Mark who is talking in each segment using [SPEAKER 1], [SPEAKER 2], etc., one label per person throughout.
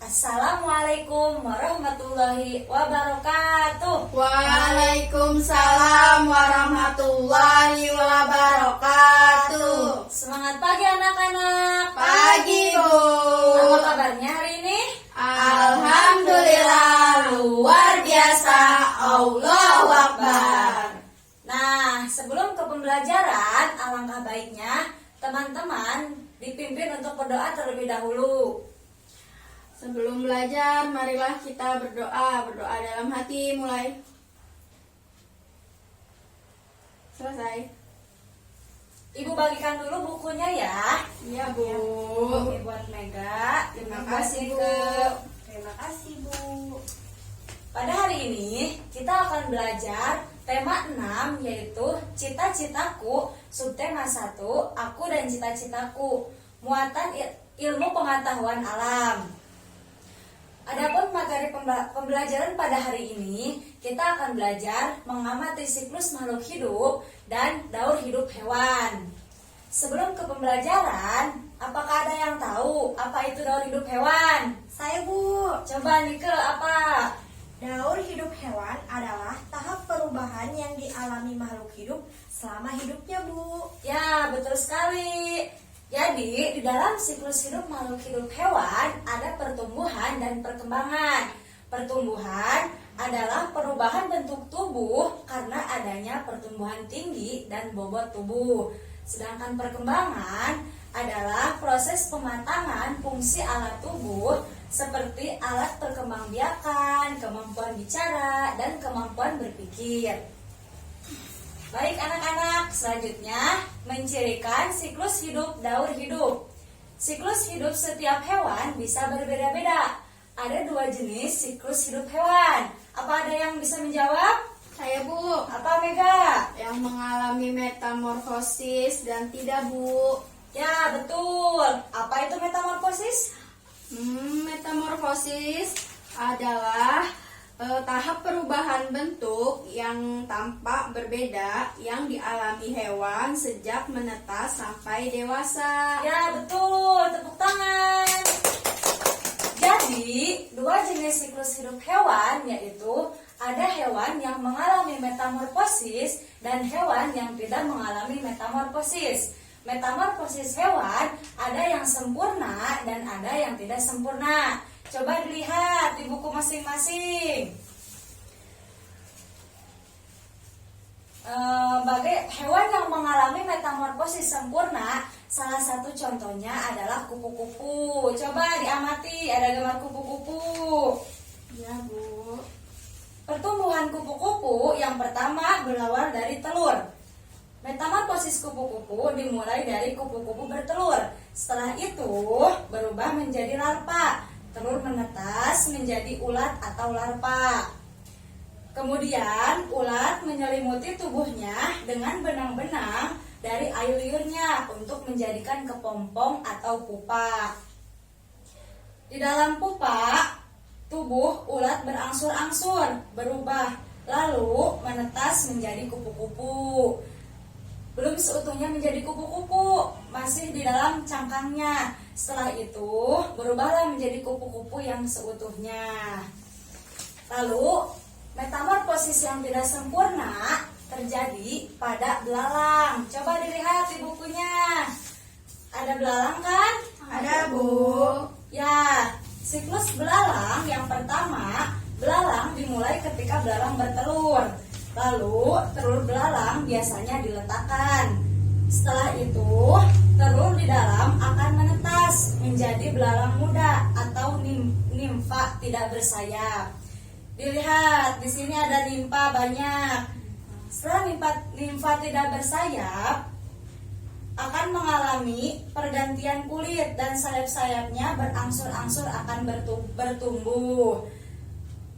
[SPEAKER 1] Assalamualaikum warahmatullahi wabarakatuh.
[SPEAKER 2] Waalaikumsalam warahmatullahi wabarakatuh.
[SPEAKER 1] Semangat pagi anak-anak.
[SPEAKER 2] Pagi, Bu.
[SPEAKER 1] Apa kabarnya hari ini?
[SPEAKER 2] Alhamdulillah, luar biasa. Allahu Akbar.
[SPEAKER 1] Nah, sebelum ke pembelajaran, alangkah baiknya teman-teman dipimpin untuk berdoa terlebih dahulu.
[SPEAKER 2] Sebelum belajar, marilah kita berdoa. Berdoa dalam hati, mulai. Selesai.
[SPEAKER 1] Ibu bagikan dulu bukunya ya.
[SPEAKER 2] Iya, Bu.
[SPEAKER 1] Ini buat Mega.
[SPEAKER 2] Terima kasih, Bu.
[SPEAKER 1] Terima kasih, Bu. Pada hari ini kita akan belajar tema 6, yaitu cita-citaku, subtema 1, aku dan cita-citaku, muatan ilmu pengetahuan alam. Adapun materi pembelajaran pada hari ini, kita akan belajar mengamati siklus makhluk hidup dan daur hidup hewan. Sebelum ke pembelajaran, apakah ada yang tahu apa itu daur hidup hewan?
[SPEAKER 3] Saya, Bu.
[SPEAKER 1] Coba Nike, apa?
[SPEAKER 3] Daur hidup hewan adalah tahap perubahan yang dialami makhluk hidup selama hidupnya, Bu.
[SPEAKER 1] Ya, betul sekali. Jadi, di dalam siklus hidup makhluk hidup hewan ada pertumbuhan dan perkembangan. Pertumbuhan adalah perubahan bentuk tubuh karena adanya pertumbuhan tinggi dan bobot tubuh. Sedangkan perkembangan adalah proses pematangan fungsi alat tubuh seperti alat perkembangbiakan, kemampuan bicara, dan kemampuan berpikir. Baik anak-anak, selanjutnya mencirikan siklus hidup daur hidup. Siklus hidup setiap hewan bisa berbeda-beda. Ada 2 jenis siklus hidup hewan. Apa ada yang bisa menjawab?
[SPEAKER 2] Saya, Bu.
[SPEAKER 1] Apa Mega?
[SPEAKER 2] Yang mengalami metamorfosis dan tidak, Bu.
[SPEAKER 1] Ya, betul. Apa itu metamorfosis?
[SPEAKER 2] Metamorfosis adalah tahap perubahan bentuk yang tampak berbeda yang dialami hewan sejak menetas sampai dewasa.
[SPEAKER 1] Ya, betul. Tepuk tangan. Jadi, 2 jenis siklus hidup hewan, yaitu ada hewan yang mengalami metamorfosis dan hewan yang tidak mengalami metamorfosis. Metamorfosis hewan ada yang sempurna dan ada yang tidak sempurna. Coba dilihat di buku masing-masing. Bagi hewan yang mengalami metamorfosis sempurna, salah satu contohnya adalah kupu-kupu. Coba diamati, ada gambar kupu-kupu.
[SPEAKER 2] Ya, Bu.
[SPEAKER 1] Pertumbuhan kupu-kupu yang pertama berawal dari telur. Metamorfosis kupu-kupu dimulai dari kupu-kupu bertelur. Setelah itu berubah menjadi larva. Telur menetas menjadi ulat atau larva. Kemudian ulat menyelimuti tubuhnya dengan benang-benang dari air liurnya untuk menjadikan kepompong atau pupa. Di dalam pupa, tubuh ulat berangsur-angsur berubah, lalu menetas menjadi kupu-kupu. Belum seutuhnya menjadi kupu-kupu, masih di dalam cangkangnya. Setelah itu berubahlah menjadi kupu-kupu yang seutuhnya. Lalu metamorfosis yang tidak sempurna terjadi pada belalang. Coba dilihat di bukunya. Ada belalang kan?
[SPEAKER 2] Ada, Bu.
[SPEAKER 1] Ya, siklus belalang yang pertama, belalang dimulai ketika belalang bertelur. Lalu telur belalang biasanya diletakkan. Setelah itu telur di dalam akan menetas menjadi belalang muda atau nimfa tidak bersayap. Dilihat di sini ada nimfa banyak. Setelah nimfa tidak bersayap akan mengalami pergantian kulit dan sayap-sayapnya berangsur-angsur akan bertumbuh.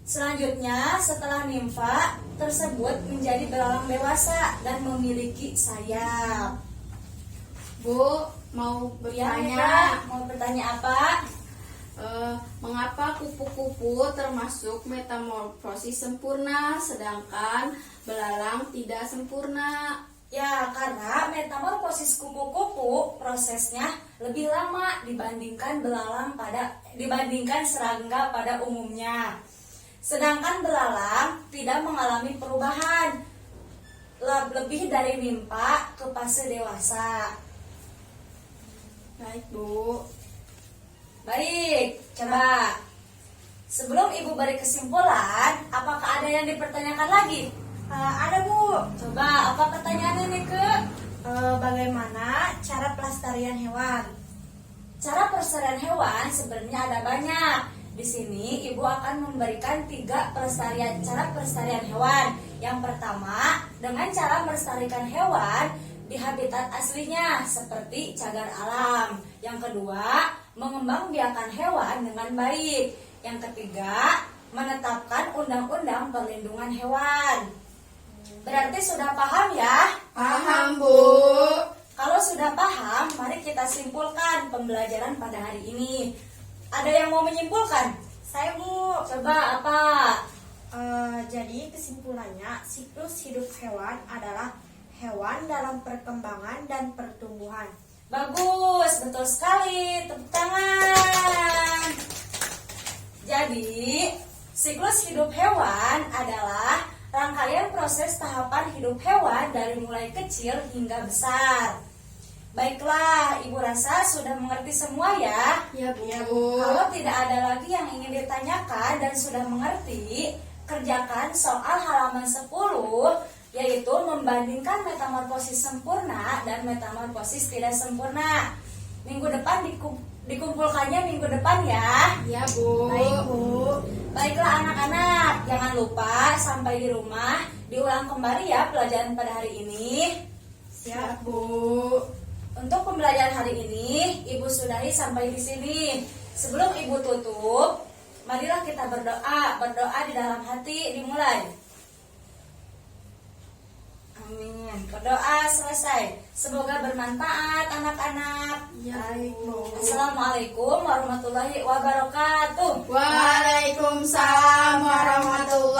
[SPEAKER 1] Selanjutnya, setelah nimfa tersebut menjadi belalang dewasa dan memiliki sayap.
[SPEAKER 2] Bu, mau
[SPEAKER 1] Ya,
[SPEAKER 2] bertanya.
[SPEAKER 1] Mega, mau bertanya apa?
[SPEAKER 2] Mengapa kupu-kupu termasuk metamorfosis sempurna sedangkan belalang tidak sempurna?
[SPEAKER 1] Ya, karena metamorfosis kupu-kupu prosesnya lebih lama dibandingkan belalang pada dibandingkan serangga pada umumnya. Sedangkan belalang tidak mengalami perubahan lebih dari nimpa ke fase dewasa.
[SPEAKER 2] Baik, Bu.
[SPEAKER 1] Baik, coba sebelum Ibu beri kesimpulan, apakah ada yang dipertanyakan lagi?
[SPEAKER 3] Ada Bu.
[SPEAKER 1] Coba apa pertanyaannya nih ke?
[SPEAKER 3] Bagaimana cara pelestarian hewan?
[SPEAKER 1] Cara pelestarian hewan sebenarnya ada banyak. Di sini Ibu akan memberikan 3 cara pelestarian hewan. Yang pertama, dengan cara melestarikan hewan di habitat aslinya seperti cagar alam. Yang kedua, mengembangbiakan hewan dengan baik. Yang ketiga, menetapkan undang-undang perlindungan hewan. Berarti sudah paham ya?
[SPEAKER 2] Paham, Bu.
[SPEAKER 1] Kalau sudah paham, mari kita simpulkan pembelajaran pada hari ini. Ada yang mau menyimpulkan?
[SPEAKER 3] Saya Bu.
[SPEAKER 1] Coba apa?
[SPEAKER 3] Jadi kesimpulannya, siklus hidup hewan adalah hewan dalam perkembangan dan pertumbuhan.
[SPEAKER 1] Bagus, betul sekali. Tepuk tangan. Jadi, siklus hidup hewan adalah rangkaian proses tahapan hidup hewan dari mulai kecil hingga besar. Baiklah, Ibu rasa sudah mengerti semua ya?
[SPEAKER 2] Ya, Bu.
[SPEAKER 1] Kalau tidak ada lagi yang ingin ditanyakan dan sudah mengerti, kerjakan soal halaman 10, yaitu membandingkan metamorfosis sempurna dan metamorfosis tidak sempurna. Minggu depan dikumpulkannya minggu depan ya.
[SPEAKER 2] Ya, Bu.
[SPEAKER 3] Baik Bu.
[SPEAKER 1] Baiklah anak-anak, jangan lupa sampai di rumah diulang kembali ya pelajaran pada hari ini.
[SPEAKER 2] Siap, Bu.
[SPEAKER 1] Untuk pembelajaran hari ini, Ibu sudahi sampai di sini. Sebelum Ibu tutup, marilah kita berdoa. Berdoa di dalam hati dimulai. Amin. Berdoa selesai. Semoga bermanfaat anak-anak.
[SPEAKER 2] Ya, Bu.
[SPEAKER 1] Assalamualaikum warahmatullahi wabarakatuh.
[SPEAKER 2] Waalaikumsalam warahmatullahi